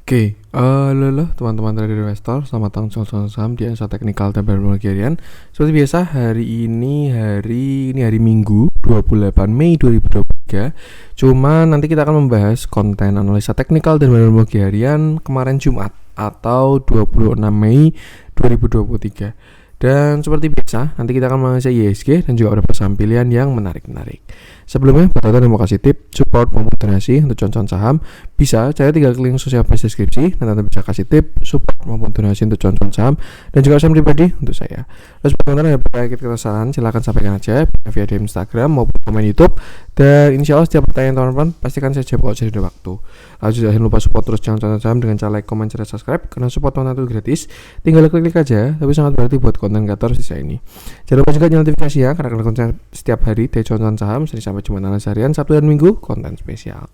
Halo teman-teman trader investor, selamat datang di saham di Ansa Teknikal dan Teknologi Harian. Seperti biasa, hari ini hari Minggu 28 Mei 2023. Cuma nanti kita akan membahas konten analisa teknikal dan teknologi harian kemarin Jumat atau 26 Mei 2023. Dan seperti biasa, nanti kita akan mengenai ISG dan juga beberapa saham pilihan yang menarik-menarik. Sebelumnya, buat teman-teman yang mau kasih tip, support maupun donasi untuk contoh saham, bisa cari 3 link sosial media deskripsi, dan teman-teman bisa kasih tip, support maupun donasi untuk contoh saham, dan juga saham pribadi untuk saya. Terus buat teman-teman yang berikut kesalahan, silahkan sampaikan aja via di Instagram maupun komen YouTube, dan insya Allah setiap pertanyaan teman-teman pastikan saya jawab kalau ada waktu. Lalu jangan lupa support terus contoh saham dengan cara like, komen, share, subscribe, karena support teman-teman itu gratis, tinggal klik aja, tapi sangat berarti buat konten kreator sisa ini. Jangan lupa juga nyalakan notifikasi ya, karena akan konten setiap hari dari contoh saham, Senin sampai Jumat analisa harian, Sabtu dan Minggu konten spesial.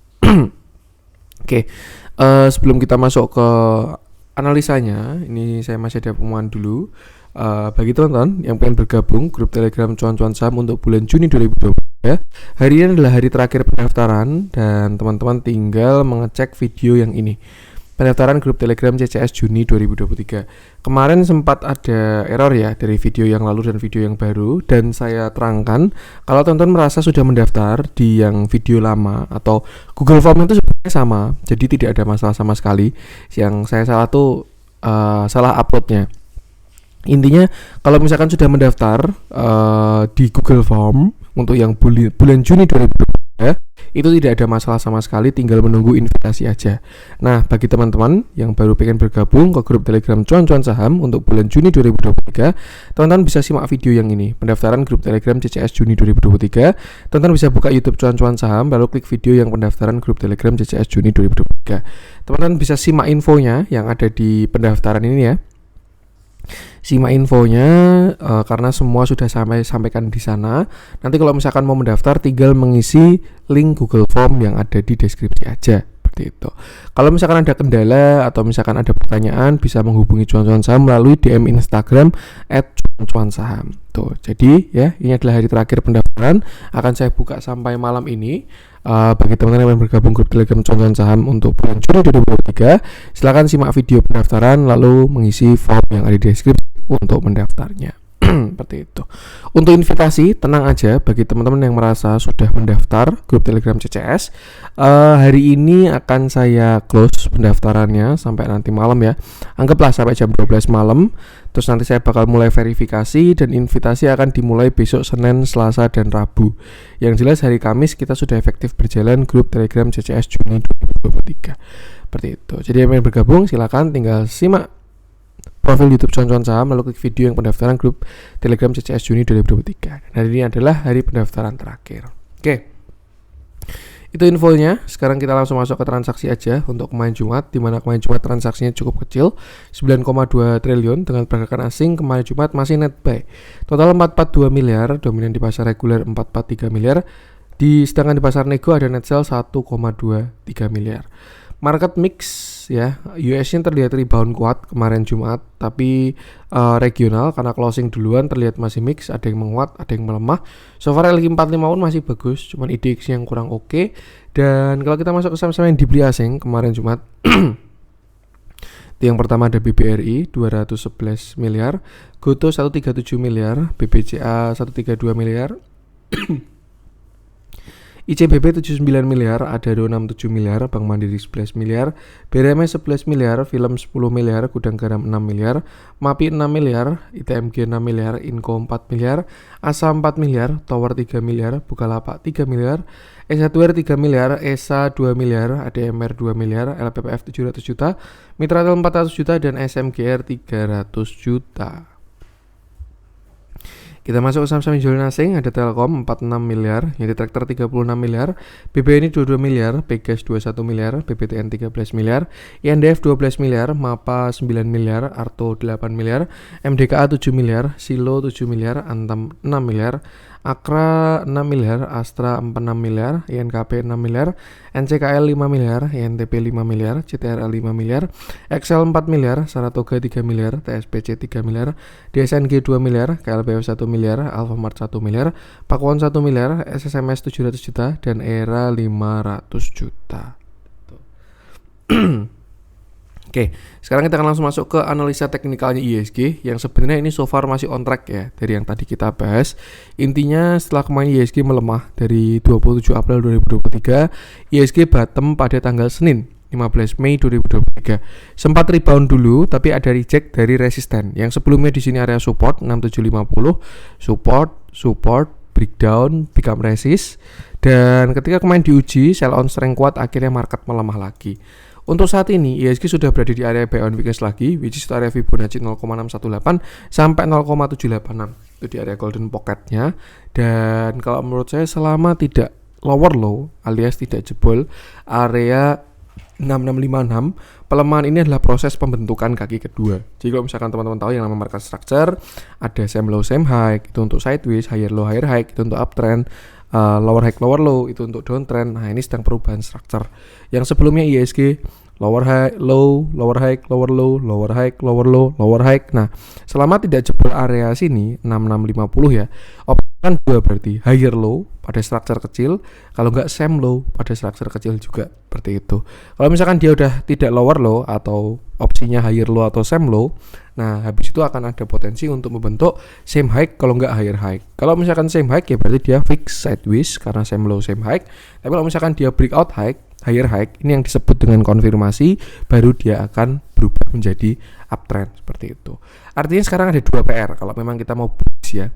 Sebelum kita masuk ke analisanya, ini saya masih ada pengumuman dulu. Bagi teman-teman yang pengen bergabung grup Telegram cuan-cuan saham untuk bulan Juni 2023, hari ini adalah hari terakhir pendaftaran dan teman-teman tinggal mengecek video yang ini. Pendaftaran grup Telegram CCS Juni 2023. Kemarin sempat ada error ya dari video yang lalu dan video yang baru, dan saya terangkan kalau teman-teman merasa sudah mendaftar di yang video lama atau Google Form itu sebenarnya sama, jadi tidak ada masalah sama sekali. Yang saya salah tuh salah uploadnya. Intinya kalau misalkan sudah mendaftar di Google Form untuk yang bulan Juni 2023, itu tidak ada masalah sama sekali, tinggal menunggu invitasi aja. Nah, bagi teman-teman yang baru pengen bergabung ke grup Telegram cuan-cuan saham untuk bulan Juni 2023, teman-teman bisa simak video yang ini, pendaftaran grup Telegram CCS Juni 2023. Teman-teman bisa buka YouTube cuan-cuan saham, lalu klik video yang pendaftaran grup Telegram CCS Juni 2023. Teman-teman bisa simak infonya yang ada di pendaftaran ini ya. Simak infonya karena semua sudah sampaikan di sana. Nanti kalau misalkan mau mendaftar tinggal mengisi link Google Form yang ada di deskripsi aja, seperti itu. Kalau misalkan ada kendala atau misalkan ada pertanyaan, bisa menghubungi cuan-cuan saham melalui DM Instagram @cuan-cuan-saham. Tuh, jadi ya, ini adalah hari terakhir pendaftaran, akan saya buka sampai malam ini. Bagi teman-teman yang bergabung grup Telegram cuan-cuan saham untuk bulan Juni 2023, silakan simak video pendaftaran lalu mengisi form yang ada di deskripsi untuk mendaftarnya. Seperti itu. Untuk invitasi, tenang aja bagi teman-teman yang merasa sudah mendaftar grup Telegram CCS. Hari ini akan saya close pendaftarannya sampai nanti malam ya. Anggaplah sampai jam 12 malam. Terus nanti saya bakal mulai verifikasi dan invitasi akan dimulai besok Senin, Selasa, dan Rabu. Yang jelas hari Kamis kita sudah efektif berjalan grup Telegram CCS Juni 2023. Seperti itu. Jadi yang ingin bergabung silakan tinggal simak profil YouTube cuan-cuan saham lalu klik video yang pendaftaran grup Telegram CCS Juni 2023. Dan hari ini adalah hari pendaftaran terakhir. Itu infonya. Sekarang kita langsung masuk ke transaksi aja untuk kemarin Jumat, di mana kemarin Jumat transaksinya cukup kecil, 9,2 triliun dengan pergerakan asing kemarin Jumat masih net buy. Total 442 miliar, dominan di pasar reguler 443 miliar, sedangkan di pasar nego ada net sell 1,23 miliar. Market mix ya, US-nya terlihat rebound kuat kemarin Jumat, tapi regional karena closing duluan terlihat masih mix, ada yang menguat, ada yang melemah. So far LQ45 pun masih bagus, cuman IDX yang kurang oke. Dan kalau kita masuk ke saham-saham yang dibeli asing kemarin Jumat, yang pertama ada BBRI 211 miliar, Goto 137 miliar, BBCA 132 miliar. ICBP 79 miliar, Adaro 67 miliar, Bank Mandiri 11 miliar, BRMS 11 miliar, Film 10 miliar, Gudang Garam 6 miliar, MAPI 6 miliar, ITMG 6 miliar, Inco 4 miliar, ASA 4 miliar, Tower 3 miliar, Bukalapak 3 miliar, S1R 3 miliar, ESA 2 miliar, ADMR 2 miliar, LPPF 700 juta, Mitratel 400 juta, dan SMGR 300 juta. Kita masuk ke saham-saham jualan asing, ada Telkom 46 miliar, Unity Tractor 36 miliar, BBNI 22 miliar, Pegas 21 miliar, BBTN 13 miliar, INDF 12 miliar, MAPA 9 miliar, Arto 8 miliar, MDKA 7 miliar, Silo 7 miliar, Antam 6 miliar, Akra 6 miliar, Astra 6 miliar, INKP 6 miliar, NCKL 5 miliar, INTP 5 miliar, CTRL 5 miliar, Excel 4 miliar, Saratoga 3 miliar, TSPC 3 miliar, DSNG 2 miliar, KLPF 1 miliar, Alfamart 1 miliar, Pakuan 1 miliar, SSMS 700 juta, dan Era 500 juta. Oke, sekarang kita akan langsung masuk ke analisa teknikalnya IHSG yang sebenarnya ini so far masih on track ya dari yang tadi kita bahas. Intinya setelah kemarin IHSG melemah dari 27 April 2023, IHSG bottom pada tanggal Senin 15 Mei 2023. Sempat rebound dulu tapi ada reject dari resisten. Yang sebelumnya di sini area support 6750, support, breakdown, become resist. Dan ketika kemarin diuji sell on strength kuat, akhirnya market melemah lagi. Untuk saat ini IHSG sudah berada di area buy on weakness lagi, which is area Fibonacci 0,618 sampai 0,786. Itu di area golden pocketnya. Dan kalau menurut saya selama tidak lower low alias tidak jebol area 6656, pelemahan ini adalah proses pembentukan kaki kedua. Jadi kalau misalkan teman-teman tahu yang namanya market structure, ada same low same high itu untuk sideways, higher low higher high itu untuk uptrend, lower high lower low itu untuk downtrend. Nah, ini sedang perubahan structure. Yang sebelumnya IHSG lower high low, lower high lower low, lower high lower low, lower high. Nah, selama tidak jebol area sini 6650 ya, kan dua berarti higher low pada structure kecil, kalau nggak same low pada structure kecil juga seperti itu. Kalau misalkan dia udah tidak lower low atau opsinya higher low atau same low, nah habis itu akan ada potensi untuk membentuk same high kalau nggak higher high. Kalau misalkan same high ya berarti dia fix sideways karena same low same high. Tapi kalau misalkan dia breakout high, higher high, ini yang disebut dengan konfirmasi, baru dia akan berubah menjadi uptrend seperti itu. Artinya sekarang ada dua PR kalau memang kita mau bullish ya,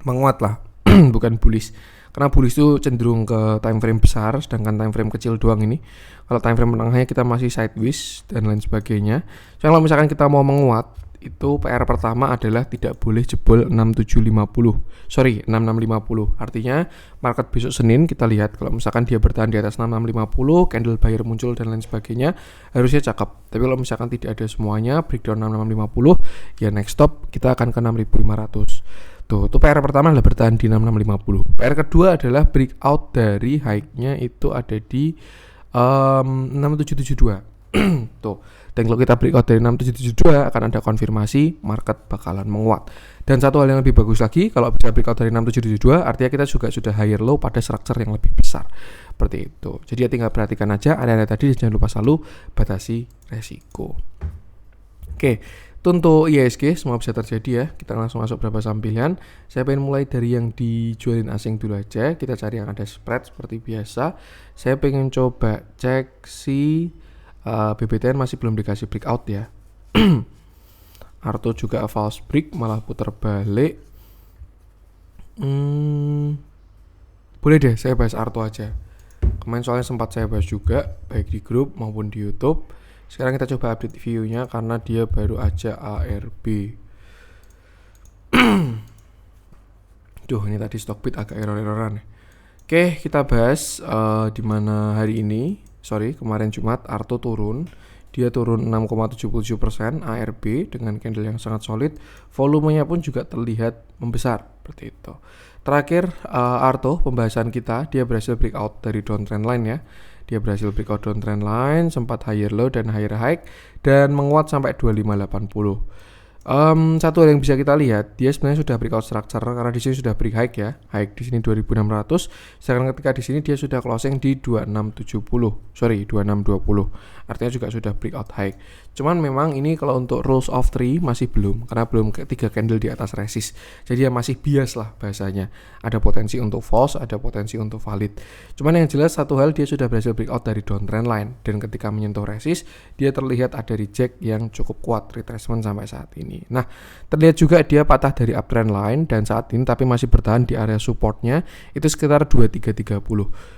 menguat lah bukan bullish, karena bullish itu cenderung ke time frame besar, sedangkan time frame kecil doang ini. Kalau time frame menengahnya kita masih sideways dan lain sebagainya. So, kalau misalkan kita mau menguat, itu PR pertama adalah tidak boleh jebol 6650. Artinya market besok Senin kita lihat kalau misalkan dia bertahan di atas 6650, candle buyer muncul dan lain sebagainya, harusnya cakep. Tapi kalau misalkan tidak ada semuanya, breakdown 6650, ya next stop kita akan ke 6500. Tuh, itu PR pertama adalah bertahan di 6650. PR kedua adalah breakout dari high-nya itu ada di 6772. Tuh, dan kalau kita breakout dari 6772 akan ada konfirmasi market bakalan menguat. Dan satu hal yang lebih bagus lagi, kalau bisa breakout dari 6772 artinya kita juga sudah higher low pada structure yang lebih besar. Seperti itu. Jadi ya tinggal perhatikan aja area-area tadi, jangan lupa selalu batasi resiko. Oke, untuk IHSG semua bisa terjadi ya. Kita langsung masuk beberapa saham pilihan. Saya pengen mulai dari yang dijualin asing dulu aja. Kita cari yang ada spread seperti biasa. Saya pengen coba cek si BBTN masih belum dikasih breakout ya. Arto juga false break, malah putar balik. Boleh deh saya bahas Arto aja. Kemarin soalnya sempat saya bahas juga, baik di grup maupun di YouTube. Sekarang kita coba update view-nya karena dia baru aja ARB. Duh, ini tadi Stockbit agak error-erroran. Oke, kita bahas di mana hari ini, kemarin Jumat Arto turun. Dia turun 6,77% ARB dengan candle yang sangat solid. Volumenya pun juga terlihat membesar seperti itu. Terakhir Arto pembahasan kita, dia berhasil breakout dari downtrend line ya. Dia berhasil breakout downtrend line, sempat higher low dan higher high dan menguat sampai 2580. Satu hal yang bisa kita lihat, dia sebenarnya sudah breakout structure karena di sini sudah break high ya. High di sini 2600, sedangkan ketika di sini dia sudah closing di 2620. 2620. Artinya juga sudah breakout high. Cuman memang ini kalau untuk rules of 3 masih belum, karena belum 3 candle di atas resist. Jadi ya masih bias lah bahasanya. Ada potensi untuk false, ada potensi untuk valid. Cuman yang jelas satu hal, dia sudah berhasil breakout dari downtrend line dan ketika menyentuh resist, dia terlihat ada reject yang cukup kuat, retracement sampai saat ini. Nah, terlihat juga dia patah dari uptrend line dan saat ini tapi masih bertahan di area supportnya itu sekitar 2330.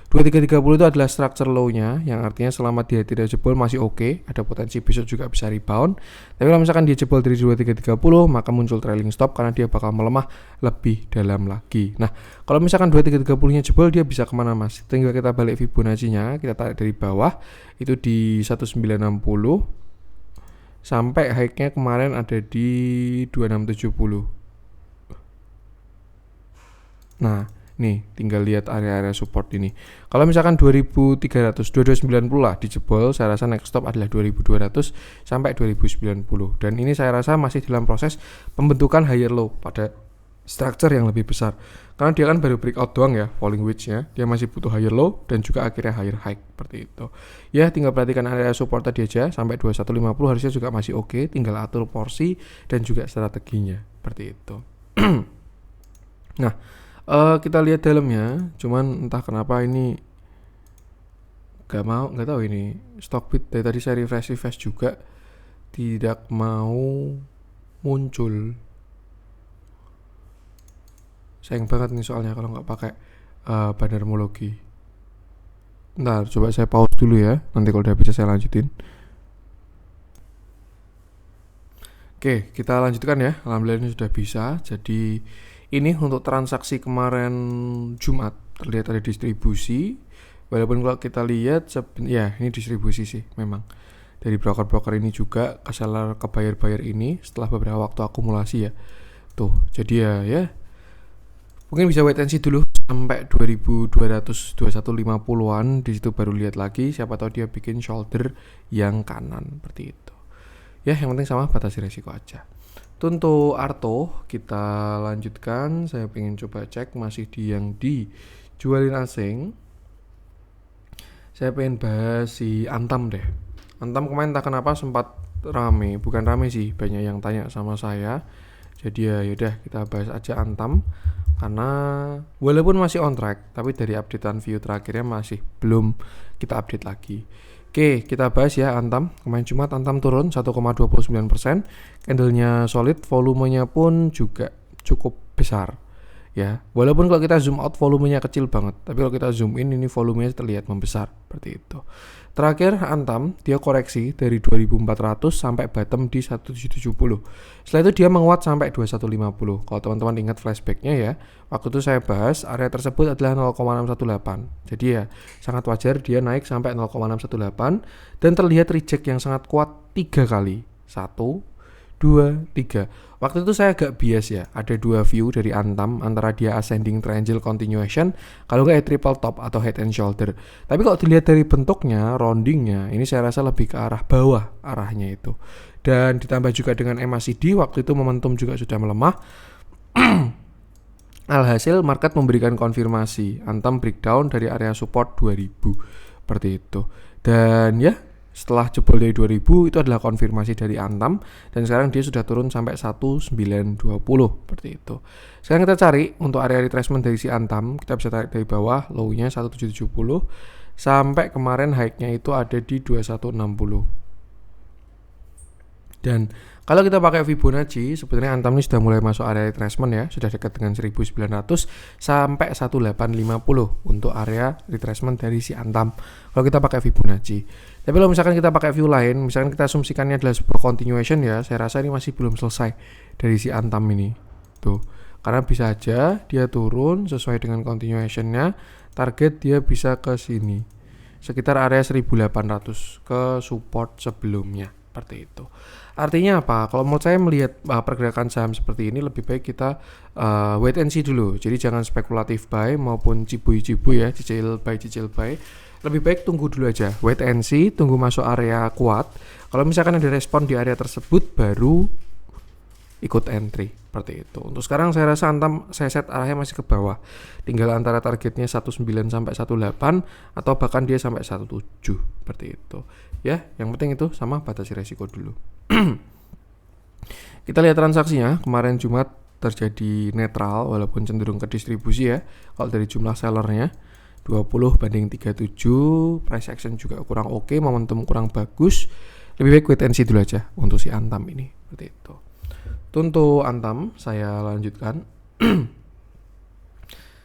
2330 itu adalah structure low-nya, yang artinya selama dia tidak jebol masih oke, ada potensi besok juga bisa rebound. Tapi kalau misalkan dia jebol dari 2330, maka muncul trailing stop karena dia bakal melemah lebih dalam lagi. Nah, kalau misalkan 2330-nya jebol, dia bisa kemana mas? Tinggal kita balik Fibonacci-nya, kita tarik dari bawah, itu di 1960, sampai high-nya kemarin ada di 2670. Nah, nih tinggal lihat area-area support ini. Kalau misalkan 2300, 2290 lah dijebol, saya rasa next stop adalah 2200 sampai 2090. Dan ini saya rasa masih dalam proses pembentukan higher low pada structure yang lebih besar. Karena dia kan baru breakout doang ya, falling wedge-nya. Dia masih butuh higher low dan juga akhirnya higher high seperti itu. Ya, tinggal perhatikan area support tadi aja sampai 2150 harusnya juga masih oke. Tinggal atur porsi dan juga strateginya seperti itu. Nah, kita lihat dalamnya. Cuman entah kenapa ini nggak tahu ini Stockbit dari tadi saya refresh juga tidak mau muncul. Sayang banget nih soalnya kalau nggak pakai bannermologi. Ntar coba saya pause dulu ya. Nanti kalau udah bisa saya lanjutin. Oke, kita lanjutkan ya. Alhamdulillah ini sudah bisa. Jadi ini untuk transaksi kemarin Jumat terlihat ada distribusi. Walaupun kalau kita lihat ya ini distribusi sih memang. Dari broker-broker ini juga ke seller ke buyer-buyer ini setelah beberapa waktu akumulasi ya. Tuh, jadi ya mungkin bisa wait and see dulu sampai 2200-2150-an, di situ baru lihat lagi, siapa tahu dia bikin shoulder yang kanan seperti itu. Ya, yang penting sama batasi resiko aja. Untuk Arto kita lanjutkan, saya pengen coba cek masih di yang dijualin asing. Saya pengen bahas si Antam deh. Antam kemarin tak kenapa sempat rame, bukan rame sih, banyak yang tanya sama saya. Jadi ya yaudah kita bahas aja Antam. Karena walaupun masih on track, tapi dari updatean view terakhirnya masih belum kita update lagi. Oke, kita bahas ya Antam. Kemarin Jumat Antam turun 1,29%. Candlenya solid, volumenya pun juga cukup besar. Ya, walaupun kalau kita zoom out volumenya kecil banget, tapi kalau kita zoom in ini volumenya terlihat membesar seperti itu. Terakhir Antam dia koreksi dari 2400 sampai bottom di 1770. Setelah itu dia menguat sampai 2150. Kalau teman-teman ingat flashbacknya ya, waktu itu saya bahas area tersebut adalah 0,618. Jadi ya sangat wajar dia naik sampai 0,618 dan terlihat reject yang sangat kuat 3 kali. 1, 2, 3. Waktu itu saya agak bias ya, ada dua view dari Antam antara dia ascending triangle continuation, kalau nggak triple top atau head and shoulder. Tapi kalau dilihat dari bentuknya, roundingnya, ini saya rasa lebih ke arah bawah arahnya itu. Dan ditambah juga dengan MACD, waktu itu momentum juga sudah melemah. Alhasil market memberikan konfirmasi, Antam breakdown dari area support 2000 seperti itu. Dan ya setelah jebol dari 2000 itu adalah konfirmasi dari Antam dan sekarang dia sudah turun sampai 1920 seperti itu. Sekarang kita cari untuk area retracement dari si Antam, kita bisa tarik dari bawah low-nya 1770 sampai kemarin high-nya itu ada di 2160. Dan kalau kita pakai Fibonacci, sebenarnya Antam ini sudah mulai masuk area retracement ya, sudah dekat dengan 1900 sampai 1850 untuk area retracement dari si Antam. Kalau kita pakai Fibonacci. Tapi kalau misalkan kita pakai view lain, misalkan kita asumsikannya adalah sebuah continuation ya, saya rasa ini masih belum selesai dari si Antam ini. Tuh. Karena bisa aja dia turun sesuai dengan continuation-nya, target dia bisa ke sini. Sekitar area 1800 ke support sebelumnya. Seperti itu. Artinya apa? Kalau menurut saya melihat pergerakan saham seperti ini lebih baik kita wait and see dulu. Jadi jangan spekulatif buy maupun cibuy-cibuy ya, cicil buy. Lebih baik tunggu dulu aja, wait and see, tunggu masuk area kuat. Kalau misalkan ada respon di area tersebut baru ikut entry seperti itu. Untuk sekarang saya rasa Antam saya set arahnya masih ke bawah. Tinggal antara targetnya 19 sampai 18 atau bahkan dia sampai 17 seperti itu. Ya, yang penting itu sama batasi resiko dulu. Kita lihat transaksinya, kemarin Jumat terjadi netral walaupun cenderung ke distribusi ya. Kalau dari jumlah sellernya 20 banding 37, price action juga kurang oke, momentum kurang bagus. Lebih baik wait and see dulu aja untuk si Antam ini, seperti itu. Untuk Antam saya lanjutkan.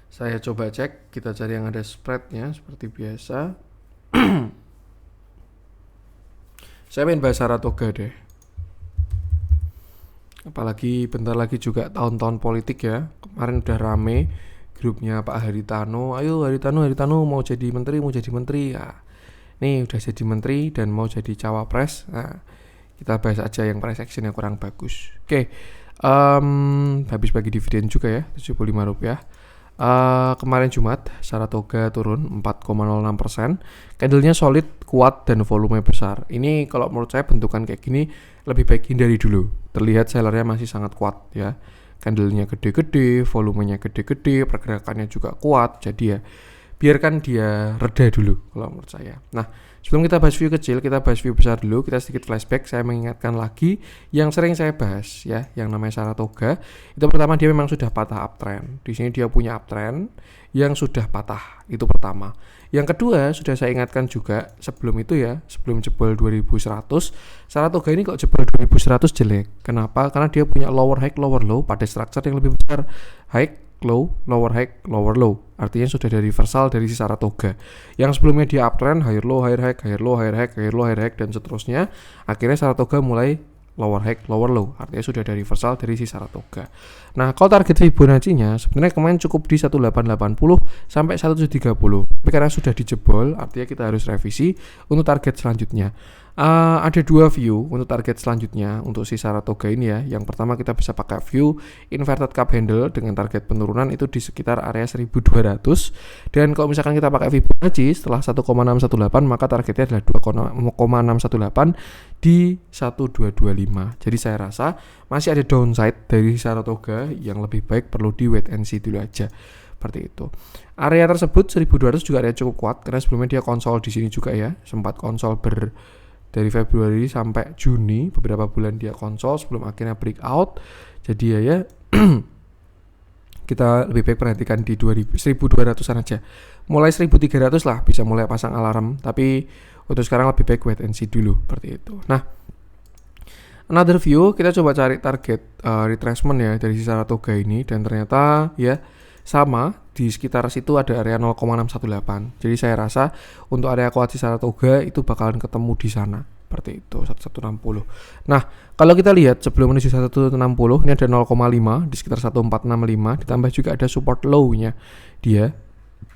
Saya coba cek, kita cari yang ada spreadnya seperti biasa. Saya main bahas Saratoga deh. Apalagi bentar lagi juga tahun-tahun politik ya. Kemarin udah rame grupnya Pak Haritano. Ayo Haritano mau jadi menteri ya. Nih udah jadi menteri dan mau jadi cawapres. Nah, kita bahas aja yang price action yang kurang bagus. Oke. Habis bagi dividen juga ya, Rp75. Kemarin Jumat Saratoga turun 4,06%. Candlenya solid, kuat dan volume besar. Ini kalau menurut saya bentukan kayak gini lebih baik hindari dulu. Terlihat sellernya masih sangat kuat ya. candlenya gede-gede, volumenya gede-gede, pergerakannya juga kuat. Jadi ya biarkan dia reda dulu kalau menurut saya. Nah, sebelum kita bahas view kecil, kita bahas view besar dulu. Kita sedikit flashback, saya mengingatkan lagi yang sering saya bahas ya, yang namanya Saratoga. Itu pertama dia memang sudah patah uptrend. Di sini dia punya uptrend yang sudah patah. Itu pertama. Yang kedua, sudah saya ingatkan juga sebelum itu ya, sebelum jebol 2100, Saratoga ini kok jebol 2100 jelek. Kenapa? Karena dia punya lower high, lower low pada structure yang lebih besar. High, low, lower high, lower low. Artinya sudah ada reversal dari si Saratoga. Yang sebelumnya dia uptrend, higher low, higher high, higher low, higher high, higher low, higher high, dan seterusnya. Akhirnya Saratoga mulai lower high, lower low. Artinya sudah ada reversal dari si Saratoga. Nah, kalau target Fibonacci-nya sebenarnya kemarin cukup di 1880 sampai 1730. Tapi karena sudah dijebol, artinya kita harus revisi untuk target selanjutnya. Ada dua view untuk target selanjutnya untuk si Saratoga ini ya. Yang pertama kita bisa pakai view inverted cup handle dengan target penurunan itu di sekitar area 1200. Dan kalau misalkan kita pakai Fibonacci setelah 1,618 maka targetnya adalah 2,618 di 1225. Jadi saya rasa masih ada downside dari Saratoga yang lebih baik perlu di wait and see dulu aja. Seperti itu. Area tersebut 1200 juga area cukup kuat karena sebelumnya dia konsol di sini juga ya. Sempat konsol dari Februari sampai Juni, beberapa bulan dia konsol sebelum akhirnya breakout. Jadi ya kita lebih baik perhatikan di 1200-an aja. Mulai 1300 lah bisa mulai pasang alarm, tapi untuk sekarang lebih baik wait and see dulu seperti itu. Nah, another view kita coba cari target retracement ya dari si Saratoga ini, dan ternyata ya sama di sekitar situ ada area 0,618. Jadi saya rasa untuk area kuat di Saratoga itu bakalan ketemu di sana seperti itu 1160. Nah, kalau kita lihat sebelum menuju 1160 ini ada 0,5 di sekitar 1465, ditambah juga ada support low-nya dia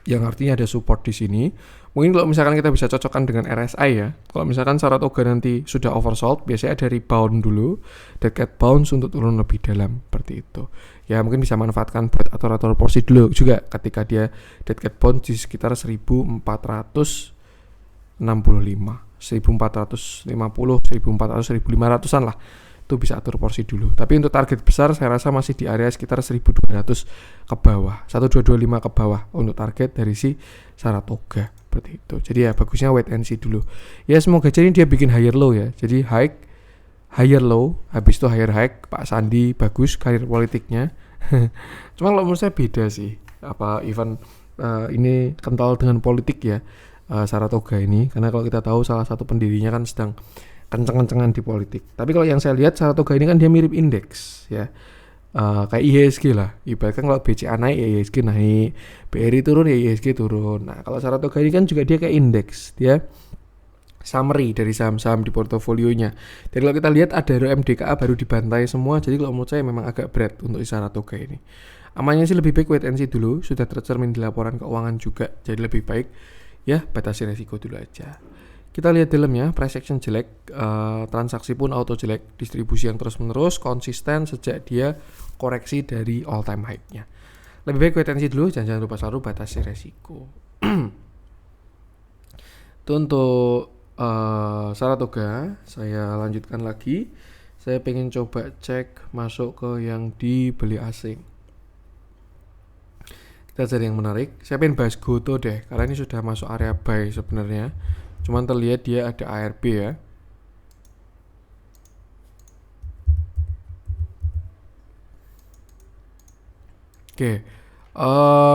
yang artinya ada support di sini. Mungkin kalau misalkan kita bisa cocokkan dengan RSI ya. Kalau misalkan Saratoga nanti sudah oversold, biasanya ada rebound dulu, dead bounce untuk turun lebih dalam seperti itu. Ya mungkin bisa manfaatkan buat atur-atur porsi dulu juga ketika dia dead cat bounce di sekitar 1465, 1450, 1400, 1500-an lah. Itu bisa atur porsi dulu. Tapi untuk target besar saya rasa masih di area sekitar 1200 ke bawah, 1225 ke bawah untuk target dari si Saratoga seperti itu. Jadi ya bagusnya wait and see dulu. Ya semoga jadi dia bikin higher low ya. Jadi higher low, habis itu higher high. Pak Sandi bagus karir politiknya. Cuma kalau menurut saya beda sih. Apa event ini kental dengan politik ya, Saratoga ini, karena kalau kita tahu salah satu pendirinya kan sedang kenceng-kencengan di politik. Tapi kalau yang saya lihat Saratoga ini kan dia mirip indeks ya, kayak IHSG lah. Ibaratkan kalau BCA naik ya IHSG naik, BRI turun ya IHSG turun. Nah kalau Saratoga ini kan juga dia kayak indeks, dia summary dari saham-saham di portofolionya. Jadi kalau kita lihat ada MDKA baru dibantai semua. Jadi kalau menurut saya memang agak berat untuk Saratoga ini. Amannya sih lebih baik wait and see dulu, sudah tercermin di laporan keuangan juga. Jadi lebih baik ya batasi resiko dulu aja. Kita lihat dalamnya, price action jelek, transaksi pun auto jelek, distribusi yang terus-menerus, konsisten sejak dia koreksi dari all time high-nya. Lebih baik wait and see dulu, jangan lupa selalu batasi resiko. Itu untuk Saratoga. Saya lanjutkan lagi. Saya pengen coba cek masuk ke yang dibeli asing. Kita cari yang menarik. Saya pengen bahas Goto deh, karena ini sudah masuk area buy sebenarnya. Cuman terlihat dia ada ARB ya. Oke,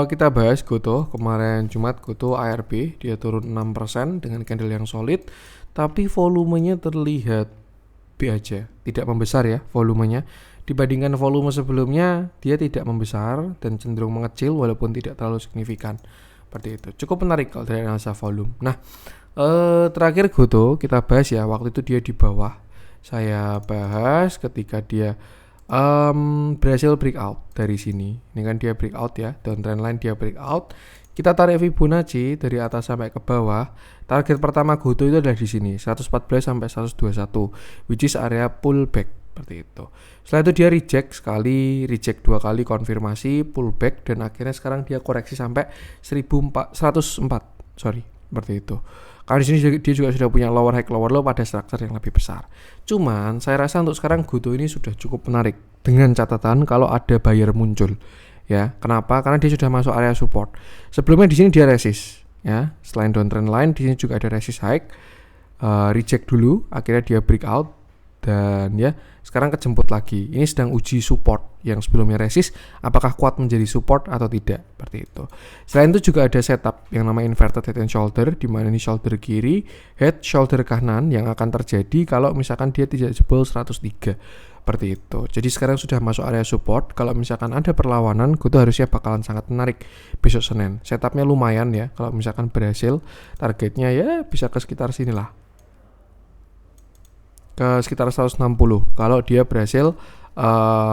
kita bahas Goto. Kemarin Jumat Goto ARB dia turun 6% dengan candle yang solid, tapi volumenya terlihat B aja, tidak membesar ya volumenya. Dibandingkan volume sebelumnya dia tidak membesar dan cenderung mengecil walaupun tidak terlalu signifikan. Seperti itu. Cukup menarik kalau dari analisa volume. Nah, terakhir Goto kita bahas ya, waktu itu dia di bawah. Saya bahas ketika dia berhasil breakout dari sini. Ini kan dia breakout ya, downtrend line dia breakout. Kita tarik Fibonacci dari atas sampai ke bawah. Target pertama Goto itu adalah di sini, 114 sampai 121, which is area pullback seperti itu. Setelah itu dia reject sekali, reject dua kali, konfirmasi, pullback, dan akhirnya sekarang dia koreksi sampai 104, seperti itu. Karena di sini dia juga sudah punya lower high, lower low pada structure yang lebih besar. Cuman saya rasa untuk sekarang Goto ini sudah cukup menarik dengan catatan kalau ada buyer muncul. Ya, kenapa? Karena dia sudah masuk area support. Sebelumnya di sini dia resist, ya. Selain downtrend line, di sini juga ada resist high. Reject dulu, akhirnya dia breakout dan ya sekarang kejemput lagi. Ini sedang uji support yang sebelumnya resist, apakah kuat menjadi support atau tidak, seperti itu. Selain itu juga ada setup yang namanya inverted head and shoulder, di mana ini shoulder kiri, head shoulder kanan yang akan terjadi kalau misalkan dia tidak jebol 103. Seperti itu. Jadi sekarang sudah masuk area support. Kalau misalkan ada perlawanan, Goto harusnya bakalan sangat menarik besok Senin. Setupnya lumayan ya. Kalau misalkan berhasil, targetnya ya bisa ke sekitar sini lah, ke sekitar 160. Kalau dia berhasil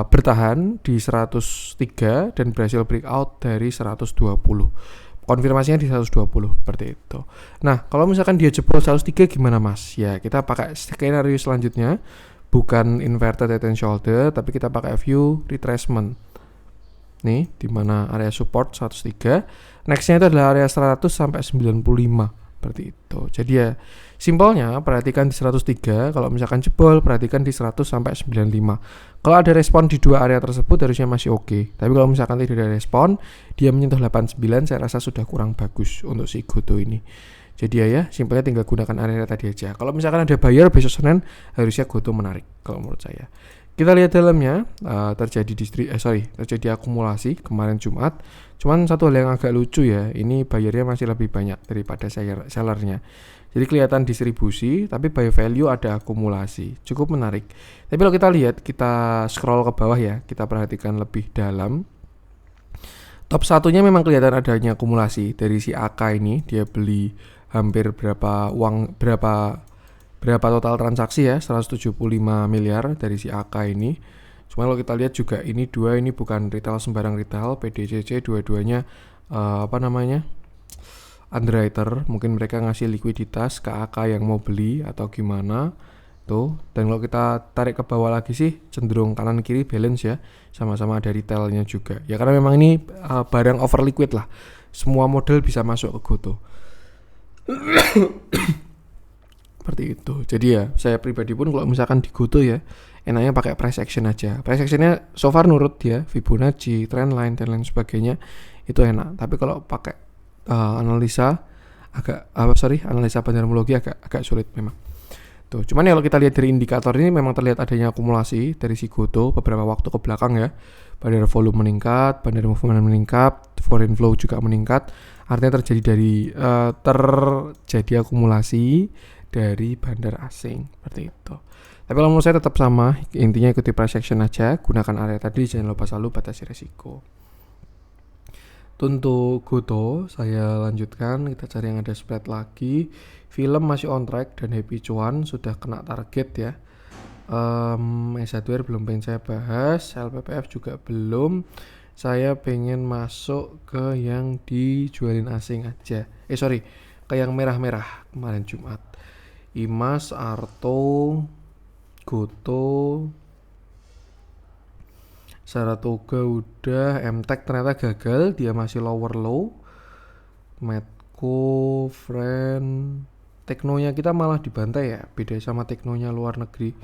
bertahan di 103 dan berhasil breakout dari 120. Konfirmasinya di 120 seperti itu. Nah, kalau misalkan dia jebol 103 gimana Mas? Ya, kita pakai skenario selanjutnya. Bukan inverted head and shoulder, tapi kita pakai view retracement. Nih, di mana area support 103. Nextnya itu adalah area 100 sampai 95. Seperti itu. Jadi ya, simpelnya perhatikan di 103. Kalau misalkan jebol, perhatikan di 100 sampai 95. Kalau ada respon di dua area tersebut harusnya masih oke. Tapi kalau misalkan tidak ada respon, dia menyentuh 89, saya rasa sudah kurang bagus untuk si Goto ini. Jadi ya simpelnya tinggal gunakan area tadi aja. Kalau misalkan ada buyer besok Senin, harusnya Goto menarik kalau menurut saya. Kita lihat dalamnya, terjadi akumulasi kemarin Jumat. Cuman satu hal yang agak lucu ya, ini buyernya masih lebih banyak daripada sellernya. Jadi kelihatan distribusi, tapi by value ada akumulasi, cukup menarik. Tapi kalau kita lihat, kita scroll ke bawah ya, kita perhatikan lebih dalam. Top satunya memang kelihatan adanya akumulasi dari si AK ini, dia beli hampir berapa total transaksi ya, 175 miliar dari si AK ini. Cuma kalau kita lihat juga ini bukan retail sembarang retail, PDCC dua-duanya underwriter, mungkin mereka ngasih likuiditas ke AK yang mau beli atau gimana tuh. Dan kalau kita tarik ke bawah lagi sih cenderung kanan kiri balance ya, sama-sama ada retailnya juga ya, karena memang ini barang over liquid lah, semua model bisa masuk ke Goto. Seperti itu. Jadi ya saya pribadi pun kalau misalkan di Goto ya enaknya pakai price action aja. Price actionnya so far nurut ya, Fibonacci, trendline dan lain sebagainya itu enak. Tapi kalau pakai analisa bandarmologi agak sulit memang. Tuh, cuman ya kalau kita lihat dari indikator ini memang terlihat adanya akumulasi dari si Goto beberapa waktu ke belakang ya. Bandar volume meningkat, bandar movement meningkat, foreign flow juga meningkat. Artinya terjadi akumulasi dari bandar asing seperti itu. Tapi kalau menurut saya tetap sama, intinya ikuti price action aja, gunakan area tadi, jangan lupa selalu batasi resiko. Untuk Goto saya lanjutkan, kita cari yang ada spread lagi. Film masih on track dan happy cuan sudah kena target ya. S1R belum pengen saya bahas, LPPF juga belum. Saya pengen masuk ke yang dijualin asing aja. Ke yang merah-merah kemarin Jumat. Imas, Arto, Goto, Saratoga udah, MTech ternyata gagal, dia masih lower low. Medco, Friend, Teknonya kita malah dibantai ya, beda sama Teknonya luar negeri.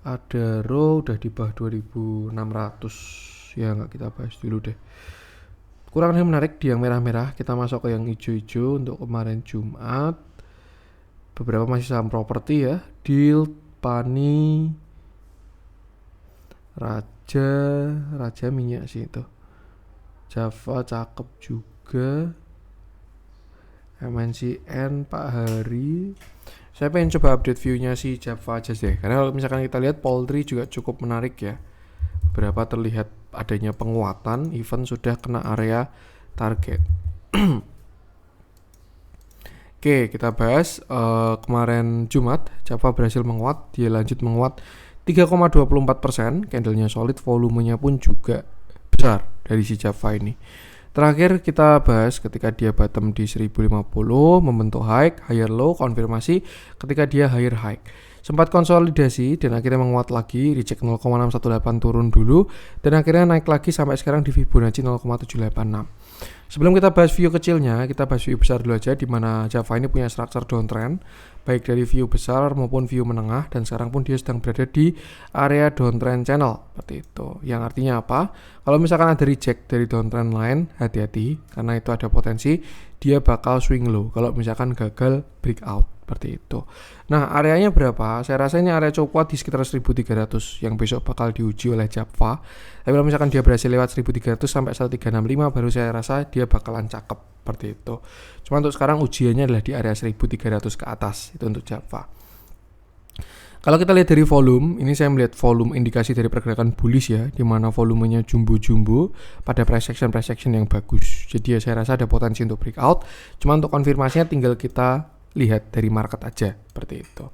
Adaro udah di bawah 2600. Ya nggak kita bahas dulu deh. Kurang menarik di yang merah-merah. Kita masuk ke yang hijau-hijau untuk kemarin Jumat. Beberapa masih saham properti ya. Deal, Pani, Raja minyak sih itu. Java cakep juga. MNCN Pak Hari. Saya pengen coba update view-nya si Java aja deh. Karena kalau misalkan kita lihat Poultry juga cukup menarik ya. Beberapa terlihat adanya penguatan, even sudah kena area target. Oke, kita bahas kemarin Jumat Java berhasil menguat, dia lanjut menguat 3,24%, candlenya solid, volumenya pun juga besar dari si Java ini. Terakhir kita bahas ketika dia bottom di 1050, membentuk higher low, konfirmasi ketika dia higher high. Sempat konsolidasi dan akhirnya menguat lagi, reject 0,618 turun dulu dan akhirnya naik lagi sampai sekarang di Fibonacci 0,786. Sebelum kita bahas view kecilnya, kita bahas view besar dulu aja, di mana Java ini punya structure downtrend baik dari view besar maupun view menengah, dan sekarang pun dia sedang berada di area downtrend channel seperti itu. Yang artinya apa? Kalau misalkan ada reject dari downtrend line, hati-hati karena itu ada potensi dia bakal swing low kalau misalkan gagal breakout seperti itu. Nah, areanya berapa? Saya rasa ini area cukup kuat di sekitar 1300 yang besok bakal diuji oleh Java. Tapi kalau misalkan dia berhasil lewat 1300 sampai 1365, baru saya rasa dia bakalan cakep seperti itu. Cuma untuk sekarang ujiannya adalah di area 1300 ke atas, itu untuk Java. Kalau kita lihat dari volume, ini saya melihat volume indikasi dari pergerakan bullish ya, di mana volumenya jumbo-jumbo pada price action yang bagus. Jadi ya saya rasa ada potensi untuk breakout. Cuma untuk konfirmasinya tinggal kita lihat dari market aja seperti itu.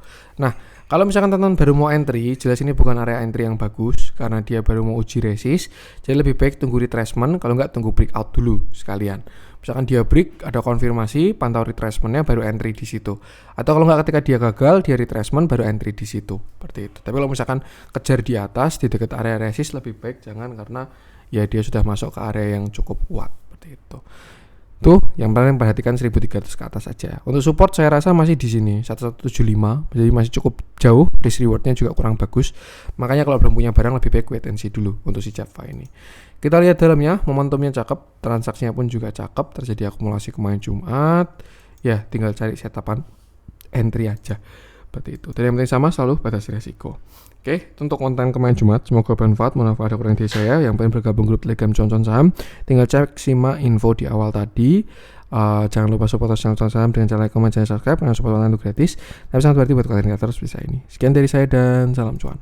Nah, kalau misalkan teman-teman baru mau entry, jelas ini bukan area entry yang bagus karena dia baru mau uji resist. Jadi lebih baik tunggu retracement, kalau nggak tunggu breakout dulu sekalian. Misalkan dia break, ada konfirmasi, pantau retracementnya, baru entry di situ. Atau kalau nggak, ketika dia gagal, dia retracement, baru entry di situ seperti itu. Tapi kalau misalkan kejar di atas di dekat area resist, lebih baik jangan, karena ya dia sudah masuk ke area yang cukup kuat seperti itu. Tuh, yang paling perhatikan 1300 ke atas aja. Untuk support saya rasa masih di sini 1175, jadi masih cukup jauh, risk rewardnya juga kurang bagus. Makanya kalau belum punya barang lebih baik wait and see dulu untuk si Java ini. Kita lihat dalamnya, momentumnya cakep, transaksinya pun juga cakep, terjadi akumulasi kemarin Jumat. Ya, tinggal cari setapan entry aja. Seperti itu. Dan yang penting sama, selalu batasi resiko. Oke, untuk konten kemarin Jumat, semoga bermanfaat. Mohon maaf ada kurang dari saya. Yang pengen bergabung grup Telegram Con Saham, tinggal cek simak info di awal tadi. Jangan lupa support channel Con Saham dengan cara like, comment, dan subscribe. Karena support online itu gratis, tapi sangat berarti buat kalian yang terus bisa ini. Sekian dari saya dan salam cuan.